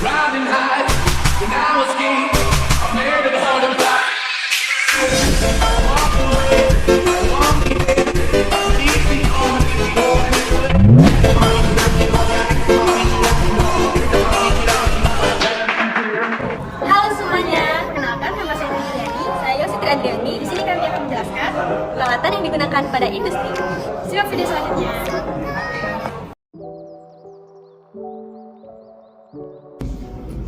Riding high, when I was king, I made it hard to fly. Walk away, walk away, leave me on the floor. Halo semuanya, kenalkan nama saya Adriani. Saya Yositri Adriani. Di sini kami akan menjelaskan peralatan yang digunakan pada industri. Simak video selanjutnya.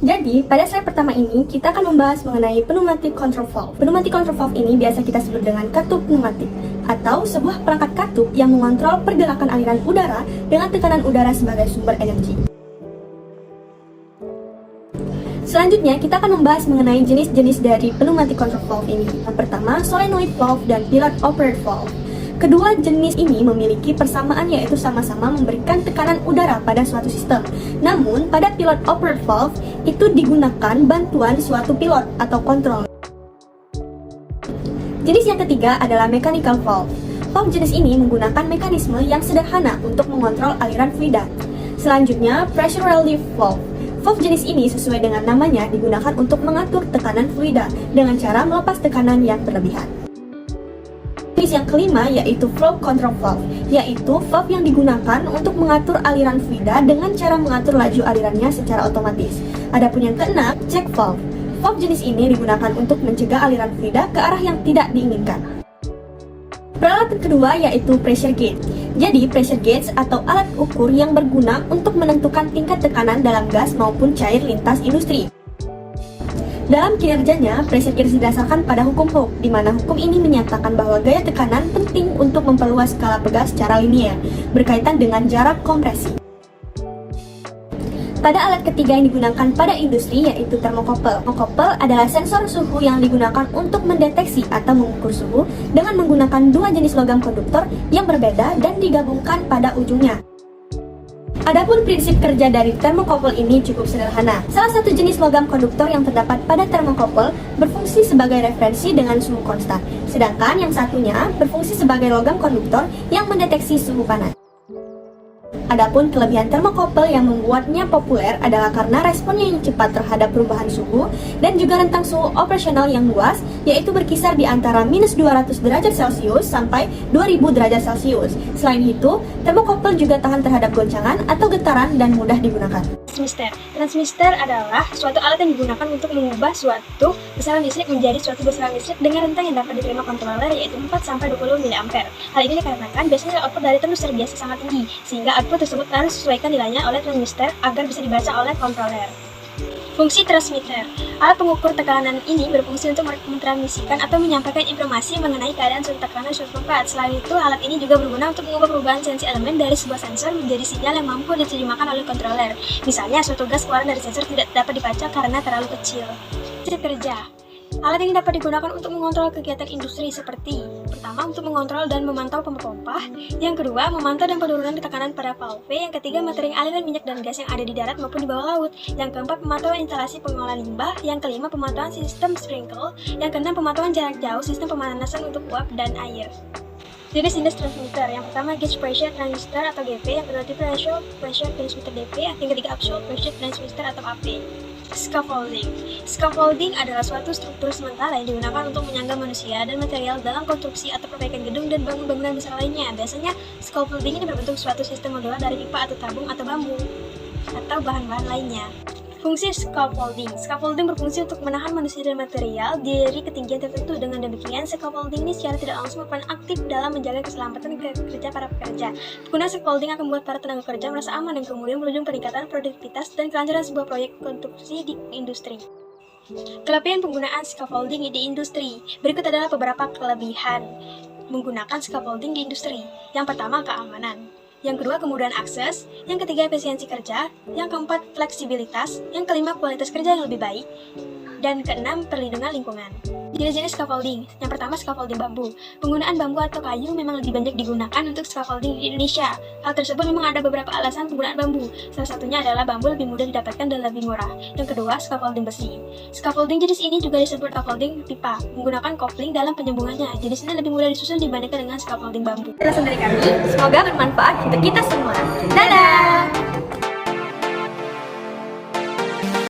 Jadi, pada slide pertama ini kita akan membahas mengenai pneumatic control valve. Pneumatic control valve ini biasa kita sebut dengan katup pneumatik atau sebuah perangkat katup yang mengontrol pergerakan aliran udara dengan tekanan udara sebagai sumber energi. Selanjutnya, kita akan membahas mengenai jenis-jenis dari pneumatic control valve ini. Yang pertama, solenoid valve dan pilot operated valve. Kedua jenis ini memiliki persamaan, yaitu sama-sama memberikan tekanan udara pada suatu sistem. Namun, pada pilot operated valve itu digunakan bantuan suatu pilot atau kontrol. Jenis yang ketiga adalah mechanical valve. Valve jenis ini menggunakan mekanisme yang sederhana untuk mengontrol aliran fluida. Selanjutnya, pressure relief valve. Valve jenis ini sesuai dengan namanya digunakan untuk mengatur tekanan fluida dengan cara melepas tekanan yang berlebihan. Jenis yang kelima yaitu flow control valve, yaitu valve yang digunakan untuk mengatur aliran fluida dengan cara mengatur laju alirannya secara otomatis. Adapun yang keenam, check valve. Valve jenis ini digunakan untuk mencegah aliran fluida ke arah yang tidak diinginkan. Peralatan kedua yaitu pressure gauge. Jadi, pressure gauge atau alat ukur yang berguna untuk menentukan tingkat tekanan dalam gas maupun cair lintas industri. Dalam kinerjanya, pressure gauge didasarkan pada hukum Hooke, di mana hukum ini menyatakan bahwa gaya tekanan penting untuk memperluas skala pegas secara linear, berkaitan dengan jarak kompresi. Pada alat ketiga yang digunakan pada industri yaitu thermocouple. Thermocouple adalah sensor suhu yang digunakan untuk mendeteksi atau mengukur suhu dengan menggunakan dua jenis logam konduktor yang berbeda dan digabungkan pada ujungnya. Adapun prinsip kerja dari thermocouple ini cukup sederhana. Salah satu jenis logam konduktor yang terdapat pada thermocouple berfungsi sebagai referensi dengan suhu konstan, sedangkan yang satunya berfungsi sebagai logam konduktor yang mendeteksi suhu panas. Adapun kelebihan thermocouple yang membuatnya populer adalah karena responnya yang cepat terhadap perubahan suhu dan juga rentang suhu operasional yang luas, yaitu berkisar di antara minus 200 derajat Celcius sampai 2000 derajat Celcius. Selain itu, thermocouple juga tahan terhadap goncangan atau getaran dan mudah digunakan. Transmitter adalah suatu alat yang digunakan untuk mengubah suatu besaran listrik menjadi suatu besaran listrik dengan rentang yang dapat diterima controller, yaitu 4-20 mA. Hal ini dikarenakan biasanya output dari transistor biasa sangat tinggi, sehingga output tersebut harus disesuaikan nilainya oleh transistor agar bisa dibaca oleh controller. Fungsi transmitter. Alat pengukur tekanan ini berfungsi untuk mentransmisikan atau menyampaikan informasi mengenai keadaan suatu tekanan suatu tempat. Selain itu, alat ini juga berguna untuk mengubah perubahan sensi elemen dari sebuah sensor menjadi sinyal yang mampu diterjemahkan oleh controller. Misalnya, suatu gas keluaran dari sensor tidak dapat dibaca karena terlalu kecil. Prinsip kerja. Alat ini dapat digunakan untuk mengontrol kegiatan industri seperti: pertama, untuk mengontrol dan memantau pompa, yang kedua, memantau dan penurunan tekanan pada valve, yang ketiga, metering aliran minyak dan gas yang ada di darat maupun di bawah laut, yang keempat, pemantauan instalasi pengolahan limbah, yang kelima, pemantauan sistem sprinkle, yang keenam, pemantauan jarak jauh, sistem pemanasan untuk uap dan air. Jenis-jenis transmitter. Yang pertama, gauge pressure transmitter atau GP, yang kedua, differential pressure transmitter DP, yang ketiga, absolute pressure transmitter atau AP. Scaffolding. Scaffolding adalah suatu struktur sementara yang digunakan untuk menyangga manusia dan material dalam konstruksi atau perbaikan gedung dan bangunan besar lainnya. Biasanya, scaffolding ini berbentuk suatu sistem modular dari pipa atau tabung atau bambu atau bahan-bahan lainnya. Fungsi scaffolding. Scaffolding berfungsi untuk menahan manusia dan material dari ketinggian tertentu. Dengan demikian, scaffolding ini secara tidak langsung berperan aktif dalam menjaga keselamatan kerja para pekerja. Penggunaan scaffolding akan membuat para tenaga kerja merasa aman dan kemudian berujung peningkatan produktivitas dan kelancaran sebuah proyek konstruksi di industri. Kelebihan penggunaan scaffolding di industri. Berikut adalah beberapa kelebihan menggunakan scaffolding di industri. Yang pertama, keamanan. Yang kedua, kemudahan akses. Yang ketiga, efisiensi kerja. Yang keempat, fleksibilitas. Yang kelima, kualitas kerja yang lebih baik. Dan keenam, perlindungan lingkungan. Jenis-jenis scaffolding. Yang pertama, scaffolding bambu. Penggunaan bambu atau kayu memang lebih banyak digunakan untuk scaffolding di Indonesia. Hal tersebut memang ada beberapa alasan penggunaan bambu. Salah satunya adalah bambu lebih mudah didapatkan dan lebih murah. Yang kedua, scaffolding besi. Scaffolding jenis ini juga disebut scaffolding pipa, menggunakan kopling dalam penyambungannya. Jenis ini lebih mudah disusun dibandingkan dengan scaffolding bambu. Penjelasan dari kami, semoga bermanfaat untuk kita semua. Dadah!